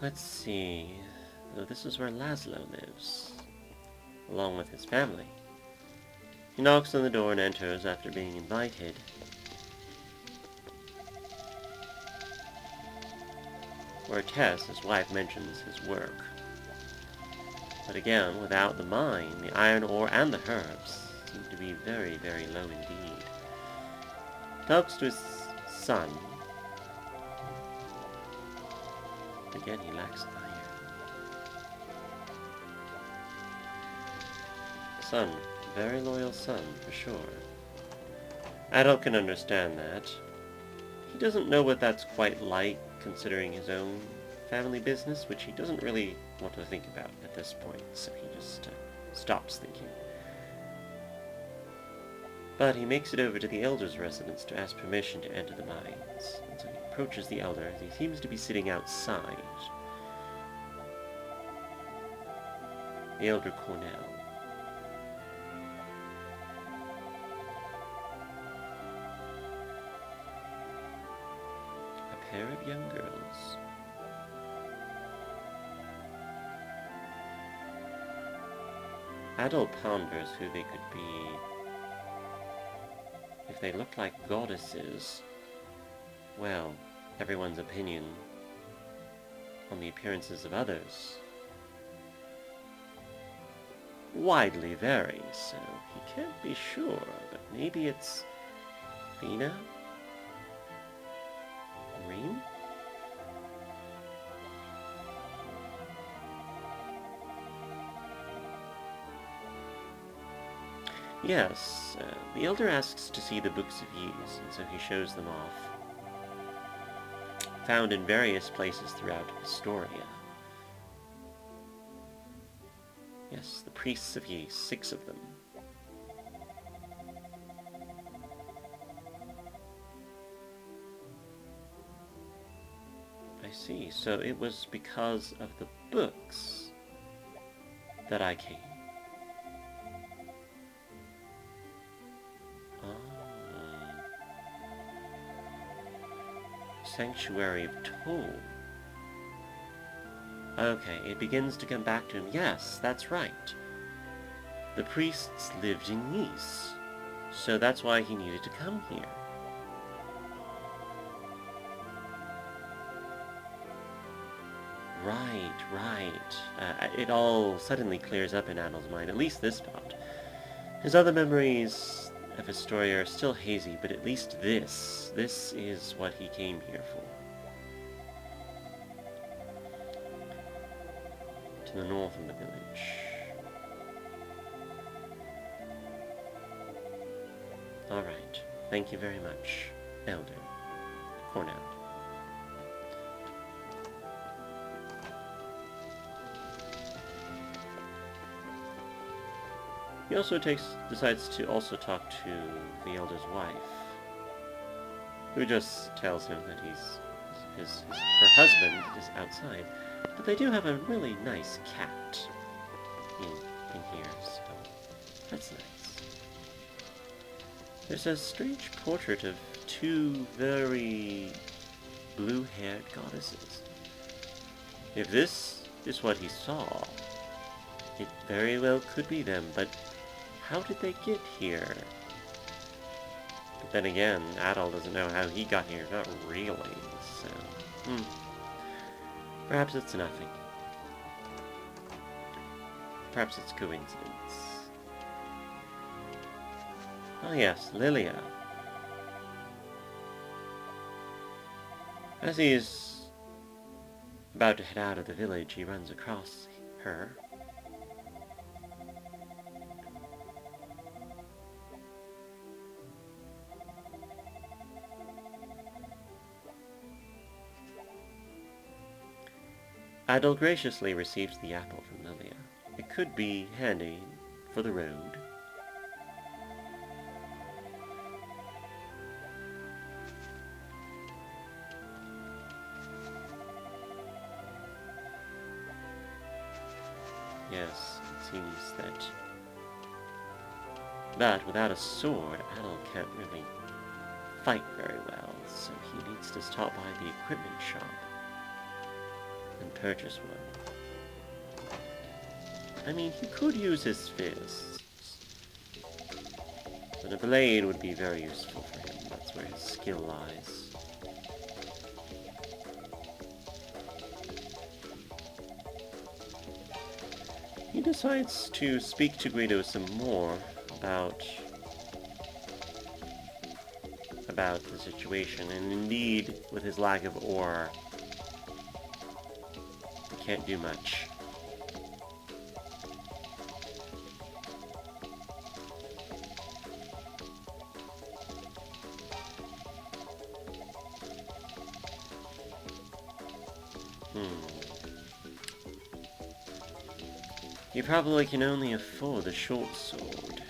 Let's see. So this is where Laszlo lives, along with his family. He knocks on the door and enters after being invited. Where Tess, his wife, mentions his work. But again, without the mine, the iron ore and the herbs seem to be very, very low indeed. Talks to his son. Again, he lacks iron. Son, very loyal son, for sure. Adult can understand that. He doesn't know what that's quite like, considering his own family business, which he doesn't really want to think about at this point, so he just stops thinking. But he makes it over to the elder's residence to ask permission to enter the mines. And so he approaches the elder, as he seems to be sitting outside. The elder Cornell. A pair of young girls. Adol ponders who they could be. If they look like goddesses, well, everyone's opinion on the appearances of others widely varies, so he can't be sure, but maybe it's Lena? Maureen? Yes, the elder asks to see the books of use, and so he shows them off. Found in various places throughout Astoria. Yes, the priests of Ys, 6 of them. I see, so it was because of the books that I came. Sanctuary of Toll. Okay, it begins to come back to him. Yes, that's right. The priests lived in Ys, so that's why he needed to come here. Right. It all suddenly clears up in Adol's mind, at least this part. His other memories of Astoria are still hazy, but at least this is what he came here for. To the north of the village. Alright, thank you very much, Elder Cornell. He also decides to also talk to the elder's wife, who just tells him that her husband is outside. But they do have a really nice cat in here, so that's nice. There's a strange portrait of 2 very blue-haired goddesses. If this is what he saw, it very well could be them, but how did they get here? But then again, Adol doesn't know how he got here, not really, so... Perhaps it's nothing. Perhaps it's coincidence. Oh yes, Lilia. As he is about to head out of the village, he runs across her. Adol graciously receives the apple from Lilia. It could be handy for the road. Yes, it seems that... But without a sword, Adol can't really fight very well, so he needs to stop by the equipment shop. and purchase one. I mean, he could use his fists, but a blade would be very useful for him. That's where his skill lies. He decides to speak to Guido some more about the situation, and indeed, with his lack of ore, he can't do much. You probably can only afford a short sword.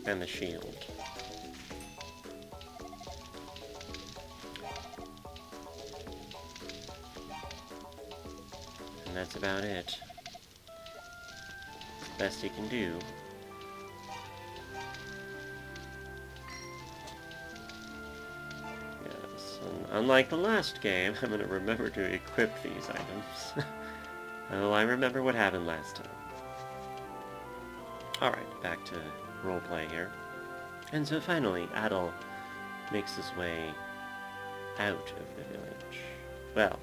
And the shield. And that's about it. Best he can do. Yes, and unlike the last game, I'm gonna remember to equip these items. Oh, I remember what happened last time. Alright, back to roleplay here. And so finally, Adol makes his way out of the village. Well,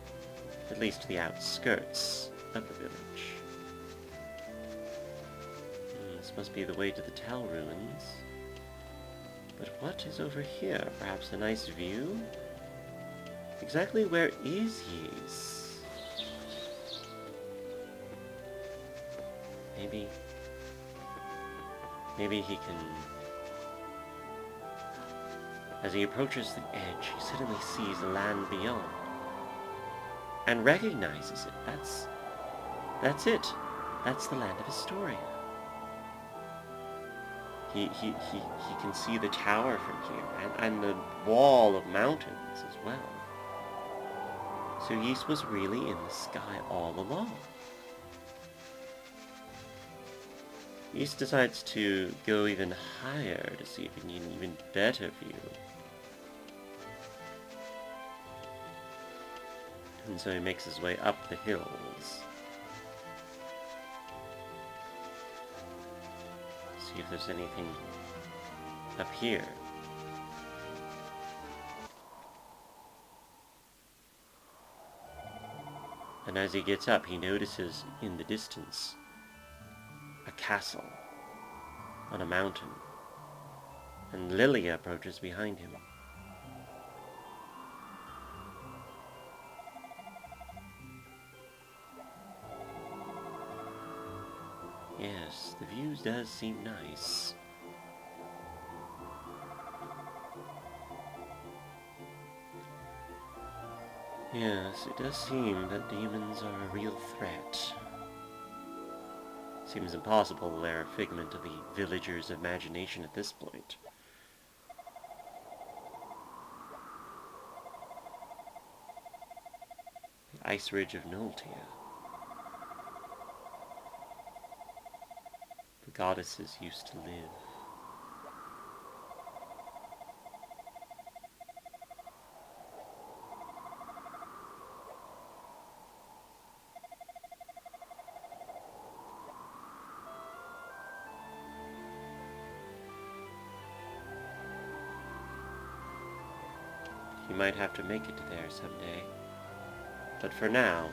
at least to the outskirts of the village. This must be the way to the Tal Ruins. But what is over here? Perhaps a nice view? Exactly where is he? Maybe he can... As he approaches the edge, he suddenly sees the land beyond. And recognizes it. That's it. That's the land of Historia. He can see the tower from here, and the wall of mountains as well. So Ys was really in the sky all along. Ys decides to go even higher to see if he can get an even better view. And so he makes his way up the hills. See if there's anything up here. And as he gets up, he notices in the distance a castle on a mountain. And Lilia approaches behind him. Yes, the view does seem nice. Yes, it does seem that demons are a real threat. Seems impossible they're a figment of the villagers' imagination at this point. The Ice Ridge of Noltea. The goddesses used to live. He might have to make it there someday. But for now,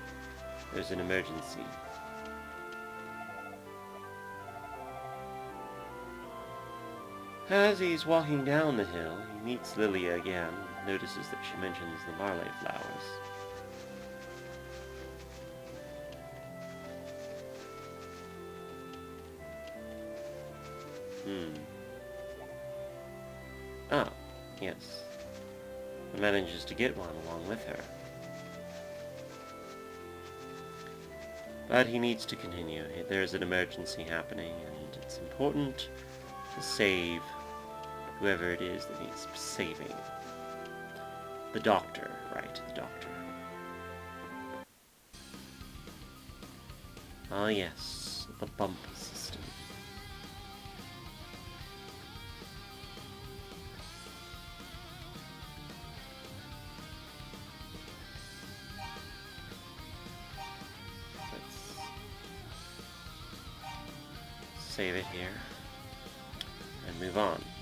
there's an emergency. As he's walking down the hill, he meets Lilia again, and notices that she mentions the Marley flowers. Ah, yes. He manages to get one along with her. But he needs to continue. There's an emergency happening, and it's important to save whoever it is that needs saving. The doctor, right, the doctor. Ah yes, the bump system. Let's save it here and move on.